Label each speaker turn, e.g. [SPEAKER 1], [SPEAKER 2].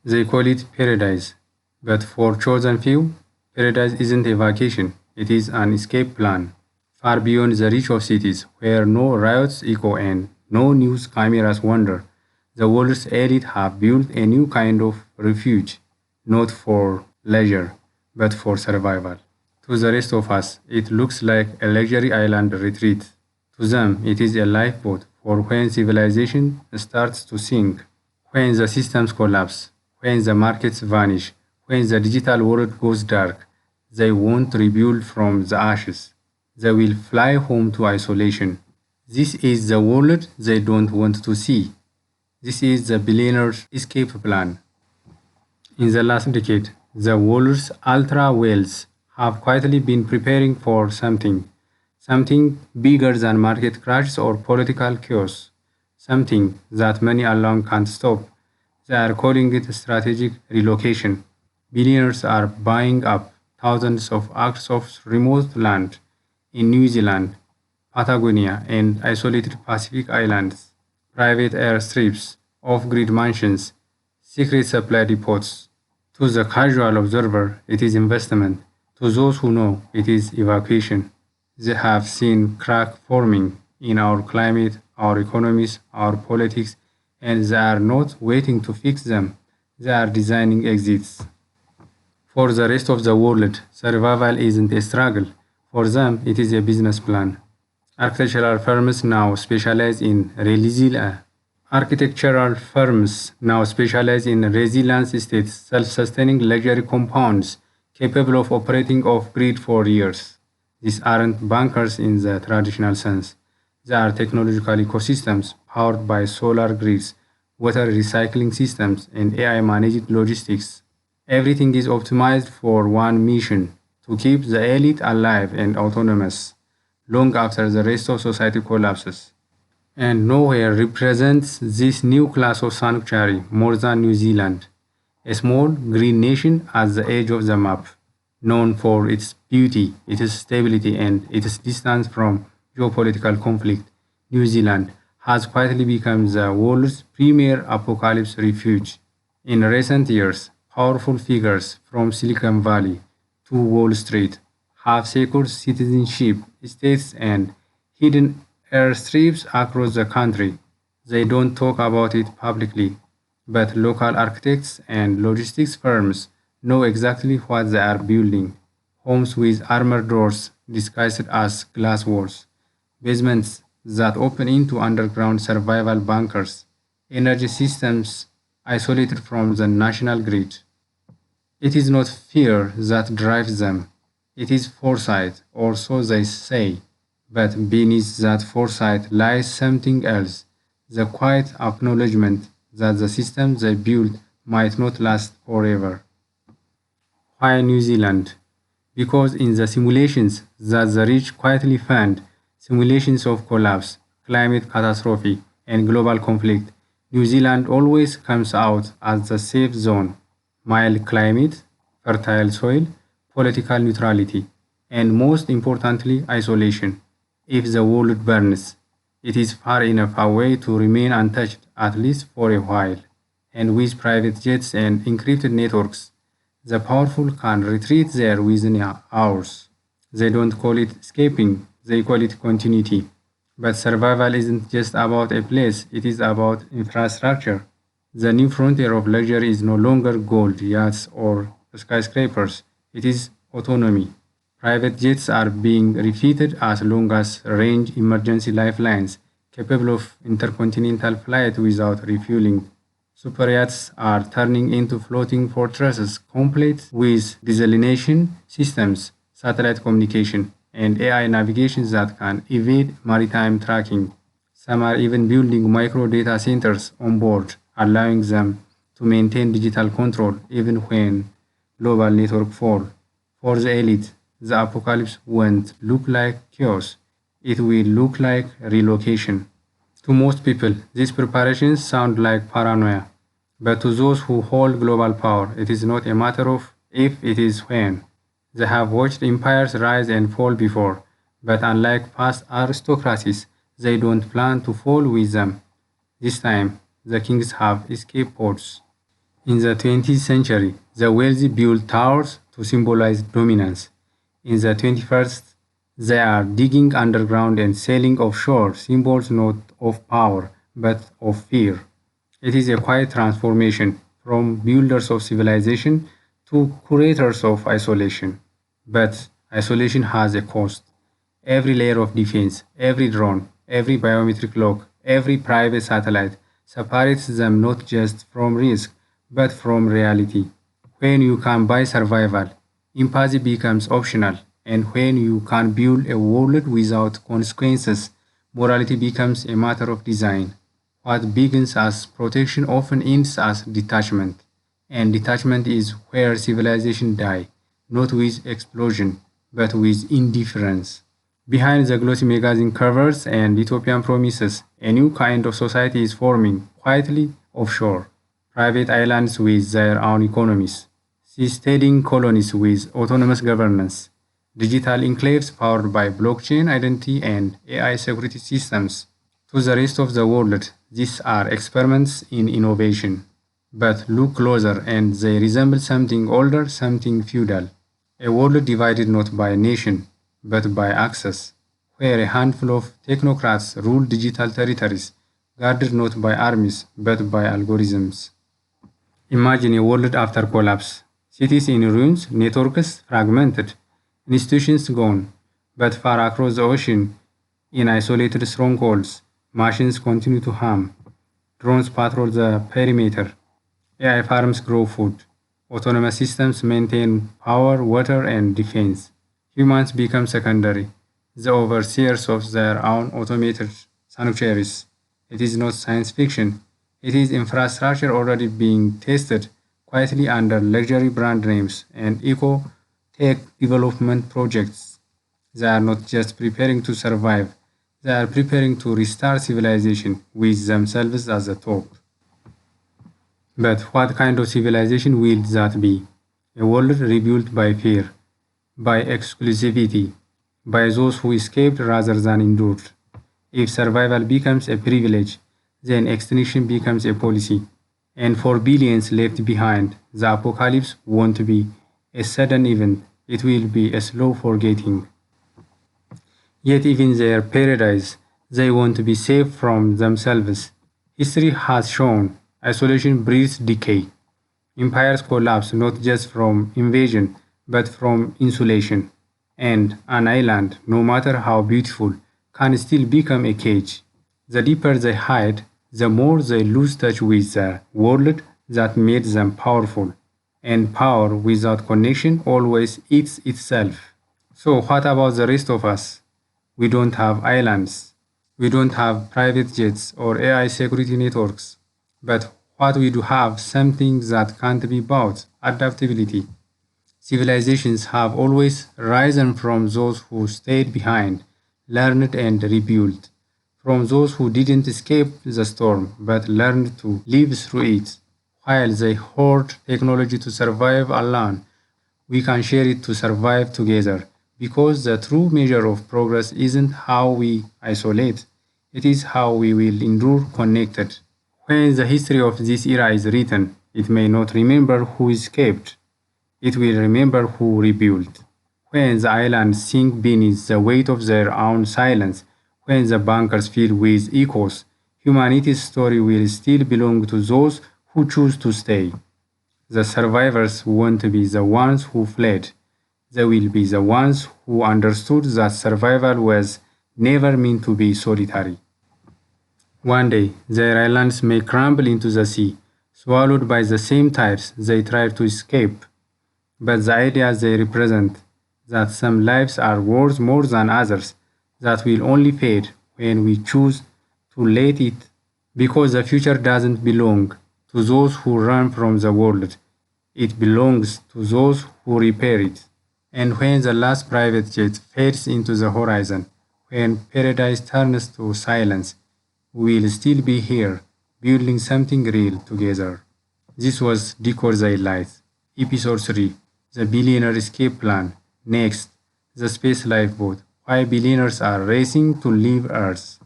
[SPEAKER 1] They call it paradise. But for chosen few, paradise isn't a vacation, it is an escape plan. Far beyond the reach of cities, where no riots echo and no news cameras wander, the world's elite have built a new kind of refuge, not for leisure, but for survival. To the rest of us, it looks like a luxury island retreat. To them, it is a lifeboat for when civilization starts to sink, when the systems collapse, when the markets vanish, when the digital world goes dark. They won't rebuild from the ashes. They will fly home to isolation. This is the world they don't want to see. This is the billionaire's escape plan. In the last decade, the world's ultra wealth have quietly been preparing for something bigger than market crashes or political chaos, something that money alone can't stop. They are calling it strategic relocation. Billionaires are buying up thousands of acres of remote land in New Zealand, Patagonia, and isolated Pacific islands, private airstrips, off grid mansions, secret supply depots. To the casual observer, it is investment. To those who know, it is evacuation. They have seen crack forming in our climate, our economies, our politics, and they are not waiting to fix them. They are designing exits. For the rest of the world, survival isn't a struggle. For them, it is a business plan. Architectural firms now specialize in resilience. Architectural firms now specialize in resilient estates, self-sustaining luxury compounds capable of operating off-grid for years. These aren't bunkers in the traditional sense. They are technological ecosystems powered by solar grids, water recycling systems, and AI-managed logistics. Everything is optimized for one mission: to keep the elite alive and autonomous long after the rest of society collapses. And nowhere represents this new class of sanctuary more than New Zealand, a small green nation at the edge of the map, known for its beauty, its stability, and its distance from geopolitical conflict. New Zealand has quietly become the world's premier apocalypse refuge. In recent years, powerful figures from Silicon Valley to Wall Street have secured citizenship, states, and hidden airstrips across the country. They don't talk about it publicly, but local architects and logistics firms know exactly what they are building: homes with armored doors disguised as glass walls, basements that open into underground survival bunkers, energy systems isolated from the national grid. It is not fear that drives them, it is foresight, or so they say. But beneath that foresight lies something else: the quiet acknowledgement that the system they built might not last forever. Why New Zealand? Because in the simulations that the rich quietly fund, simulations of collapse, climate catastrophe, and global conflict, New Zealand always comes out as the safe zone: mild climate, fertile soil, political neutrality, and most importantly, isolation. If the world burns, it is far enough away to remain untouched, at least for a while. And with private jets and encrypted networks, the powerful can retreat there within hours. They don't call it escaping, they call it continuity. But survival isn't just about a place, it is about infrastructure. The new frontier of luxury is no longer gold, yachts, or skyscrapers, it is autonomy. Private jets are being refitted as long as range emergency lifelines capable of intercontinental flight without refueling. Super yachts are turning into floating fortresses complete with desalination systems, satellite communication, and AI navigation that can evade maritime tracking. Some are even building micro data centers on board, allowing them to maintain digital control even when global network fall. For the elite, the apocalypse won't look like chaos, it will look like relocation. To most people, these preparations sound like paranoia, but to those who hold global power, it is not a matter of if, it is when. They have watched empires rise and fall before, but unlike past aristocracies, they don't plan to fall with them. This time, the kings have escape pods. In the 20th century, the wealthy built towers to symbolize dominance. In the 21st, they are digging underground and selling offshore, symbols not of power but of fear. It is a quiet transformation from builders of civilization to curators of isolation. But isolation has a cost. Every layer of defense, every drone, every biometric lock, every private satellite separates them not just from risk, but from reality. When you can buy survival, empathy becomes optional, and when you can build a world without consequences, morality becomes a matter of design. What begins as protection often ends as detachment, and detachment is where civilization die, not with explosion, but with indifference. Behind the glossy magazine covers and utopian promises, a new kind of society is forming, quietly offshore. Private islands with their own economies, seasteading colonies with autonomous governance, digital enclaves powered by blockchain identity and AI security systems. To the rest of the world, these are experiments in innovation. But look closer and they resemble something older, something feudal. A world divided not by nation, but by access, where a handful of technocrats rule digital territories, guarded not by armies, but by algorithms. Imagine a world after collapse. Cities in ruins, networks fragmented, institutions gone, but far across the ocean, in isolated strongholds, machines continue to hum. Drones patrol the perimeter. AI farms grow food. Autonomous systems maintain power, water, and defense. Humans become secondary, the overseers of their own automated sanctuaries. It is not science fiction. It is infrastructure already being tested quietly under luxury brand names and eco-tech development projects. They are not just preparing to survive, they are preparing to restart civilization with themselves as the top. But what kind of civilization will that be? A world rebuilt by fear, by exclusivity, by those who escaped rather than endured. If survival becomes a privilege, then extinction becomes a policy. And for billions left behind, the apocalypse won't be a sudden event, it will be a slow forgetting. Yet, even their paradise, they want to be safe from themselves. History has shown isolation breeds decay. Empires collapse not just from invasion, but from insulation. And an island, no matter how beautiful, can still become a cage. The deeper they hide, the more they lose touch with the world that made them powerful. And power without connection always eats itself. So, what about the rest of us? We don't have islands. We don't have private jets or AI security networks. But what we do have something that can't be bought adaptability. Civilizations have always risen from those who stayed behind, learned and rebuilt, from those who didn't escape the storm but learned to live through it. While they hoard technology to survive alone, we can share it to survive together because the true measure of progress isn't how we isolate, it is how we will endure connected. When the history of this era is written, it may not remember who escaped, it will remember who rebuilt. When the islands sink beneath the weight of their own silence, when the bunkers fill with echoes, humanity's story will still belong to those who choose to stay. The survivors won't be the ones who fled. They will be the ones who understood that survival was never meant to be solitary. One day, their islands may crumble into the sea, swallowed by the same tides they tried to escape. But the idea they represent, that some lives are worth more than others, that will only fade when we choose to let it, because the future doesn't belong to those who run from the world. It belongs to those who repair it. And when the last private jet fades into the horizon, when paradise turns to silence, we'll still be here, building something real together. This was Decode the Elite, Episode 3, The Billionaire Escape Plan. Next, the Space Lifeboat, why billionaires are racing to leave Earth.